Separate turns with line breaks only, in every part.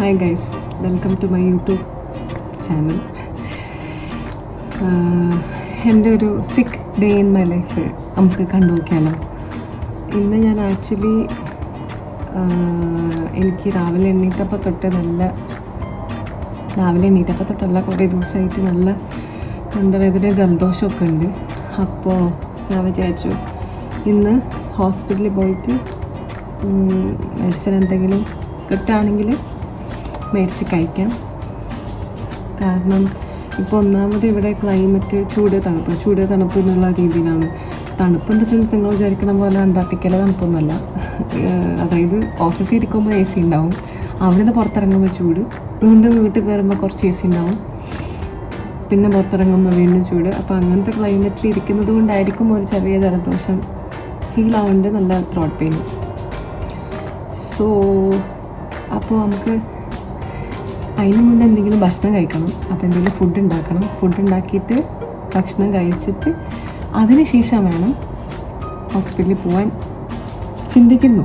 Hi guys, welcome to my YouTube channel. എൻ്റെ ഒരു സിക്ക് ഡേ ഇൻ മൈ ലൈഫ് നമുക്ക് കണ്ടു നോക്കിയാലോ. ഇന്ന് ഞാൻ ആക്ച്വലി എനിക്ക് രാവിലെ എണ്ണീറ്റപ്പോൾ തൊട്ടല്ല കുറേ ദിവസമായിട്ട് നല്ല തൊണ്ടവേദന ജലദോഷമൊക്കെ ഉണ്ട്. അപ്പോൾ ഞാൻ വിചാരിച്ചു ഇന്ന് ഹോസ്പിറ്റലിൽ പോയിട്ട് മെഡിസിൻ എന്തെങ്കിലും കിട്ടുകയാണെങ്കിൽ മേടിച്ച് കഴിക്കാം. കാരണം ഇപ്പോൾ ഒന്നാമത് ഇവിടെ ക്ലൈമറ്റ് ചൂട് തണുപ്പ് എന്നുള്ള രീതിയിലാണ്. തണുപ്പെന്ന് സെൻസ് നിങ്ങൾ വിചാരിക്കണ പോലെ അന്റാർട്ടിക്കയിലെ തണുപ്പൊന്നുമല്ല. അതായത് ഓഫീസിൽ ഇരിക്കുമ്പോൾ AC ഉണ്ടാവും, അവിടെ നിന്ന് പുറത്തിറങ്ങുമ്പോൾ ചൂട്, വീണ്ടും വീട്ടിൽ കയറുമ്പോൾ കുറച്ച് AC ഉണ്ടാവും, പിന്നെ പുറത്തിറങ്ങുമ്പോൾ വീണ്ടും ചൂട്. അപ്പോൾ അങ്ങനത്തെ ക്ലൈമറ്റിൽ ഇരിക്കുന്നത് കൊണ്ടായിരിക്കും ഒരു ചെറിയ ജലദോഷം ഫീൽ ആവുന്നുണ്ട്, നല്ല ത്രോട്ട് പെയിൻ. സോ അപ്പോൾ നമുക്ക് അതിന് മുന്നേ എന്തെങ്കിലും ഭക്ഷണം കഴിക്കണം. അപ്പോൾ എന്തെങ്കിലും ഫുഡ് ഉണ്ടാക്കിയിട്ട് ഭക്ഷണം കഴിച്ചിട്ട് അതിന് ശേഷം വേണം ഹോസ്പിറ്റലിൽ പോകാൻ ചിന്തിക്കുന്നു.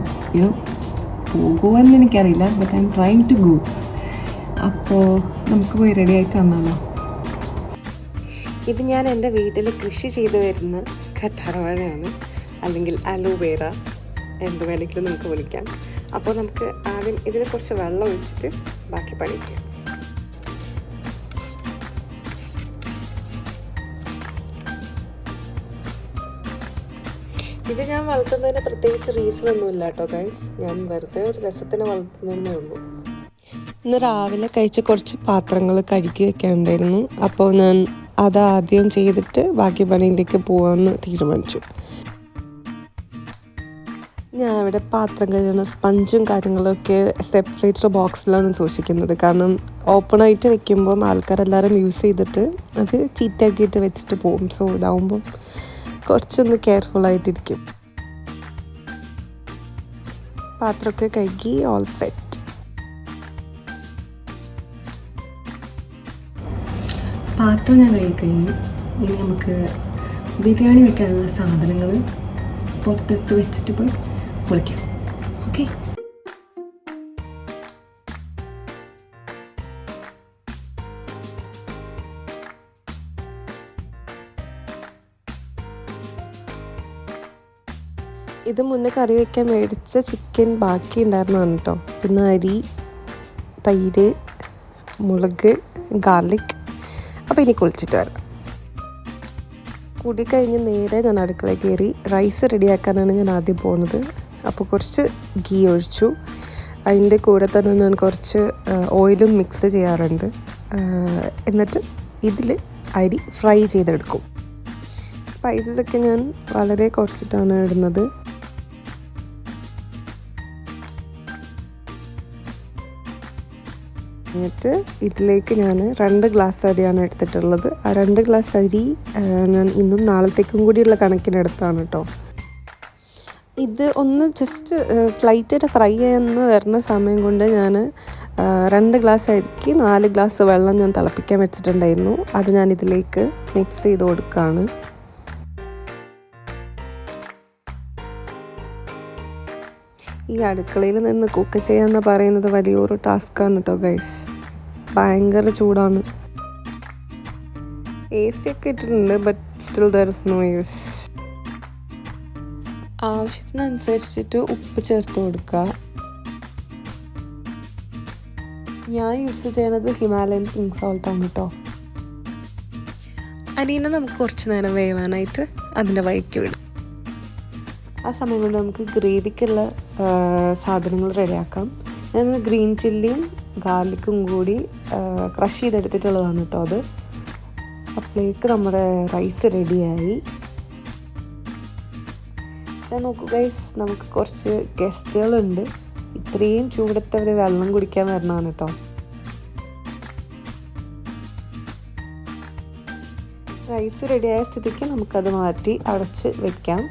പോകുമെന്ന് എനിക്കറിയില്ല, but I'm trying to go. അപ്പോൾ നമുക്ക് പോയി റെഡി ആയിട്ട് വന്നാലോ. ഇത് ഞാൻ എൻ്റെ വീട്ടിൽ കൃഷി ചെയ്ത് വരുന്ന കറ്റാർവാഴയാണ്, അല്ലെങ്കിൽ അലോവേറ, എന്ത് വേണമെങ്കിലും നമുക്ക് വിളിക്കാം. അപ്പോൾ നമുക്ക് ആദ്യം ഇതിൽ കുറച്ച് വെള്ളം ഒഴിച്ചിട്ട് ബാക്കി പണിക്കാം. ഇത് ഞാൻ വളർത്തുന്നതിന് പ്രത്യേകിച്ച് റീസണൊന്നുമില്ല കേട്ടോ ഗൈസ്, ഞാൻ വെറുതെ ഒരു രസത്തിന് വളർത്തുന്നതേ ഉള്ളൂ. ഇന്ന് രാവിലെ കഴിച്ച കുറച്ച് പാത്രങ്ങൾ കഴുകി വെക്കാനുണ്ടായിരുന്നു. അപ്പോൾ ഞാൻ അത് ആദ്യം ചെയ്തിട്ട് ബാക്കി പണിയിലേക്ക് പോകാമെന്ന് തീരുമാനിച്ചു. ഞാൻ ഇവിടെ പാത്രം കഴുകുന്ന സ്പഞ്ചും കാര്യങ്ങളൊക്കെ സെപ്പറേറ്റർ ബോക്സിലാണ് സൂക്ഷിക്കുന്നത്. കാരണം ഓപ്പണായിട്ട് വെക്കുമ്പം ആൾക്കാരെല്ലാവരും യൂസ് ചെയ്തിട്ട് അത് ചീത്തയാക്കിയിട്ട് വെച്ചിട്ട് പോകും. സോ ഇതാവുമ്പം കുറച്ചൊന്ന് കെയർഫുള്ളായിട്ടിരിക്കും. പാത്രമൊക്കെ കഴുകി ഓൾ സെറ്റ്. പാത്രം ഞാൻ കഴുകി കഴിഞ്ഞു. ഇനി നമുക്ക് ബിരിയാണി വെക്കാനുള്ള സാധനങ്ങൾ പുറത്തെടുത്ത് വെച്ചിട്ട് പോയി പൊളിക്കാം. ഓക്കെ, ഇത് മുന്നേ കറി വയ്ക്കാൻ മേടിച്ച ചിക്കൻ ബാക്കി ഉണ്ടായിരുന്നതാണ് കേട്ടോ. പിന്നെ അരി, തൈര്, മുളക്, ഗാർലിക്. അപ്പോൾ ഇനി കുളിച്ചിട്ട് വരാം. കുടി കഴിഞ്ഞ് നേരെ ഞാൻ അടുക്കളയിൽ കയറി റൈസ് റെഡിയാക്കാനാണ് ഞാൻ ആദ്യം പോകുന്നത്. അപ്പോൾ കുറച്ച് ഗീ ഒഴിച്ചു. അതിൻ്റെ കൂടെ തന്നെ ഞാൻ കുറച്ച് ഓയിലും മിക്സ് ചെയ്യാറുണ്ട്. എന്നിട്ട് ഇതിൽ അരി ഫ്രൈ ചെയ്തെടുക്കും. സ്പൈസസ് ഒക്കെ ഞാൻ വളരെ കുറച്ചിട്ടാണ് ഇടുന്നത്. എന്നിട്ട് ഇതിലേക്ക് ഞാൻ 2 ഗ്ലാസ് അരിയാണ് എടുത്തിട്ടുള്ളത്. ആ 2 ഗ്ലാസ് അരി ഞാൻ ഇന്നും നാളത്തേക്കും കൂടിയുള്ള കണക്കിനെടുത്താണ് കേട്ടോ. ഇത് ഒന്ന് ജസ്റ്റ് സ്ലൈറ്റായിട്ട് ഫ്രൈ ചെയ്യുന്ന വരുന്ന സമയം കൊണ്ട് ഞാൻ 2 ഗ്ലാസ് അരിക്ക് 4 ഗ്ലാസ് വെള്ളം ഞാൻ തിളപ്പിക്കാൻ വെച്ചിട്ടുണ്ടായിരുന്നു. അത് ഞാൻ ഇതിലേക്ക് മിക്സ് ചെയ്ത് കൊടുക്കുകയാണ്. ഈ അടുക്കളയിൽ നിന്ന് കുക്ക് ചെയ്യാന്ന് പറയുന്നത് വലിയൊരു ടാസ്ക്കാണ് കേട്ടോ ഗൈസ്. ഭയങ്കര ചൂടാണ്. AC ഒക്കെ ഇട്ടിട്ടുണ്ട്, but still there is no use. ആവശ്യത്തിനനുസരിച്ചിട്ട് ഉപ്പ് ചേർത്ത് കൊടുക്കുക. ഞാൻ യൂസ് ചെയ്യണത് ഹിമാലയൻ പിങ്ക് സോൾട്ടാണ് കേട്ടോ. അരിനെ നമുക്ക് കുറച്ച് നേരം വേവാനായിട്ട് അതിൻ്റെ വഴിക്ക് വിടും. ആ സമയം കൊണ്ട് നമുക്ക് ഗ്രേവിക്കുള്ള സാധനങ്ങൾ റെഡിയാക്കാം. ഞാൻ ഗ്രീൻ ചില്ലിയും ഗാർലിക്കും കൂടി ക്രഷ് ചെയ്തെടുത്തിട്ടുള്ളതാണ് കേട്ടോ അത്. അപ്പോഴേക്ക് നമ്മുടെ റൈസ് റെഡിയായി. ഞാൻ നോക്കൂ ഗൈസ്, നമുക്ക് കുറച്ച് ഗസ്റ്റുകളുണ്ട്. ഇത്രയും ചൂടത്ത് അവർ വെള്ളം കുടിക്കാൻ വരണതാണ് കേട്ടോ. റൈസ് റെഡിയായ സ്ഥിതിക്ക് നമുക്കത് മാറ്റി അടച്ച് വെക്കാം.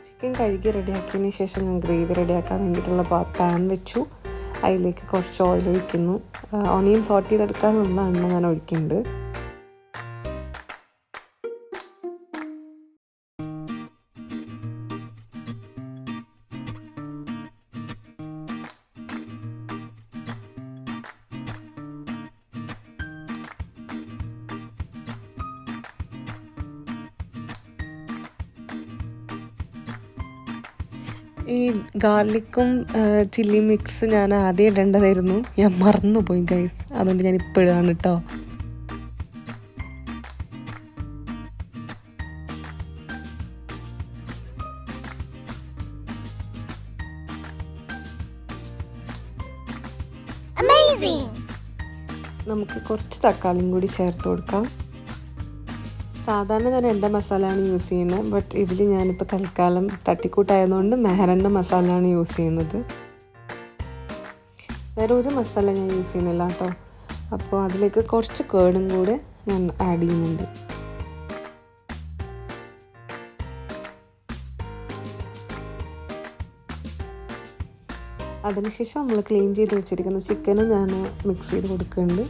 ചിക്കൻ കഴുകി റെഡിയാക്കിയതിന് ശേഷം ഞാൻ ഗ്രേവി റെഡിയാക്കാൻ വേണ്ടിയിട്ടുള്ള പാൻ വെച്ചു. അതിലേക്ക് കുറച്ച് ഓയിൽ ഒഴിക്കുന്നു. ഓണിയൻ സോട്ട് ചെയ്തെടുക്കാനുള്ള എണ്ണ ഞാൻ ഒഴിക്കുന്നുണ്ട്. ഈ ഗാർലിക്കും ചില്ലി മിക്സ് ഞാൻ ആദ്യം ഇടേണ്ടതായിരുന്നു, ഞാൻ മറന്നുപോയി ഗൈസ്. അതുകൊണ്ട് ഞാൻ ഇപ്പോൾ ഇടാണ് കേട്ടോ. നമുക്ക് കുറച്ച് തക്കാളിയും കൂടി ചേർത്ത് കൊടുക്കാം. സാധാരണ ഞാൻ എൻ്റെ മസാലയാണ് യൂസ് ചെയ്യുന്നത്, ബട്ട് ഇതിൽ ഞാനിപ്പോൾ തൽക്കാലം തട്ടിക്കൂട്ടായതുകൊണ്ട് മെഹറിൻ്റെ മസാലയാണ് യൂസ് ചെയ്യുന്നത്. വേറെ ഒരു മസാല ഞാൻ യൂസ് ചെയ്യുന്നില്ല കേട്ടോ. അപ്പോൾ അതിലേക്ക് കുറച്ച് കേടും കൂടെ ഞാൻ ആഡ് ചെയ്യുന്നുണ്ട്. അതിനുശേഷം നമ്മൾ ക്ലീൻ ചെയ്ത് വെച്ചിരിക്കുന്ന ചിക്കനും ഞാൻ മിക്സ് ചെയ്ത് കൊടുക്കുന്നുണ്ട്.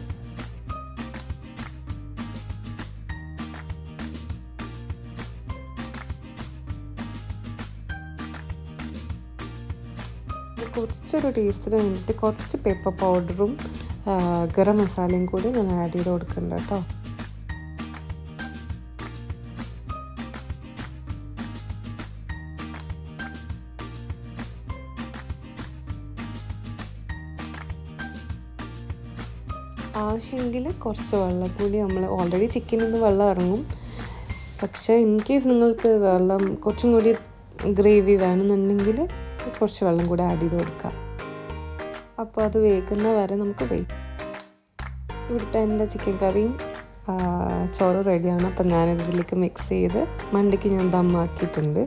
കുറച്ചൊരു ടേസ്റ്റിന് വേണ്ടിയിട്ട് കുറച്ച് പെപ്പർ പൗഡറും ഗരം മസാലയും കൂടി ഞാൻ ആഡ് ചെയ്ത് കൊടുക്കുന്നുണ്ട് കേട്ടോ. ആവശ്യമെങ്കിൽ കുറച്ച് വെള്ളം കൂടി, നമ്മൾ ഓൾറെഡി ചിക്കനിൽ നിന്ന് വെള്ളം ഇറങ്ങും. പക്ഷേ ഇൻ കേസ് നിങ്ങൾക്ക് വെള്ളം കുറച്ചും കൂടി ഗ്രേവി വേണമെന്നുണ്ടെങ്കിൽ കുറച്ച് വെള്ളം കൂടി ആഡ് ചെയ്ത് കൊടുക്കാം. അപ്പോൾ അത് വേകുന്ന വരെ നമുക്ക് ഇവിടുത്തെ എൻ്റെ ചിക്കൻ കറിയും ചോറ് റെഡിയാണ്. അപ്പം ഞാനിതിലേക്ക് മിക്സ് ചെയ്ത് മണ്ടയ്ക്ക് ഞാൻ ദമ്മാക്കിയിട്ടുണ്ട്.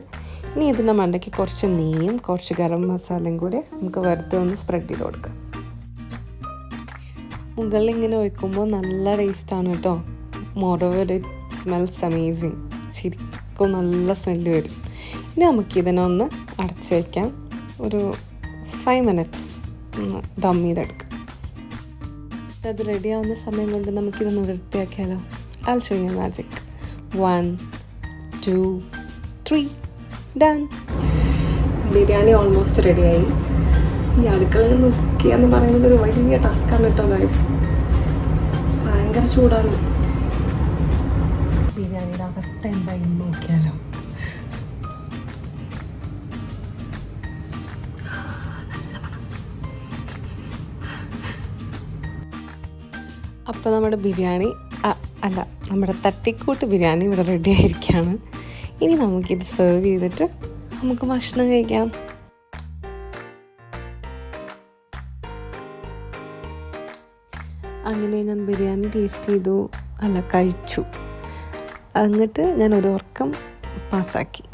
ഇനി ഇതിൻ്റെ മണ്ടയ്ക്ക് കുറച്ച് നെയ്യും കുറച്ച് ഗരം മസാലയും കൂടി നമുക്ക് വെറുതെ ഒന്ന് സ്പ്രെഡ് ചെയ്ത് കൊടുക്കാം. മുകളിൽ ഇങ്ങനെ ഒഴിക്കുമ്പോൾ നല്ല ടേസ്റ്റാണ് കേട്ടോ. Moreover it smells amazing. ശരിക്കും നല്ല സ്മെല്ല് വരും. ഇനി നമുക്കിതിനൊന്ന് അടച്ചു വയ്ക്കാം. ഒരു 5 minutes ഒന്ന് ദം ചെയ്തെടുക്കാം. അത് റെഡിയാവുന്ന സമയം കൊണ്ട് നമുക്കിതൊന്ന് വൃത്തിയാക്കിയാലോ. I'll show you magic. 1 2 3 done. Biryani almost റെഡിയായി. ഈ അടുക്കളയിൽ നോക്കുക എന്ന് പറയുന്നത് ഒരു വലിയ ടാസ്ക്കാണ് കേട്ടോ ഗൈസ്. ഭയങ്കര ചൂടാണ്. ബിരിയാണിയുടെ അവസ്ഥ എന്തായി നോക്കിയാലോ. അപ്പോൾ നമ്മുടെ ബിരിയാണി അല്ല നമ്മുടെ തട്ടിക്കൂട്ട് ബിരിയാണി ഇവിടെ റെഡി ആയിരിക്കുകയാണ്. ഇനി നമുക്കിത് സെർവ് ചെയ്തിട്ട് നമുക്ക് ഭക്ഷണം കഴിക്കാം. അങ്ങനെ ഞാൻ ബിരിയാണി ടേസ്റ്റ് ചെയ്തു, കഴിച്ചു. എന്നിട്ട് ഞാൻ ഒരു ഉറക്കം പാസ്സാക്കി.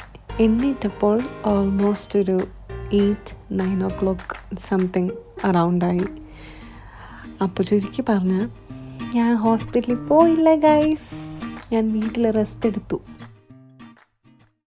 എണ്ണീറ്റപ്പോൾ ഓൾമോസ്റ്റ് ഒരു 8-9 o'clock സംതിങ് അറൗണ്ടായി. അപ്പോൾ ചുരുക്കി പറഞ്ഞാൽ ഞാൻ ഹോസ്പിറ്റലിൽ പോയില്ല ഗൈസ്. ഞാൻ വീട്ടിൽ റെസ്റ്റ് എടുത്തു.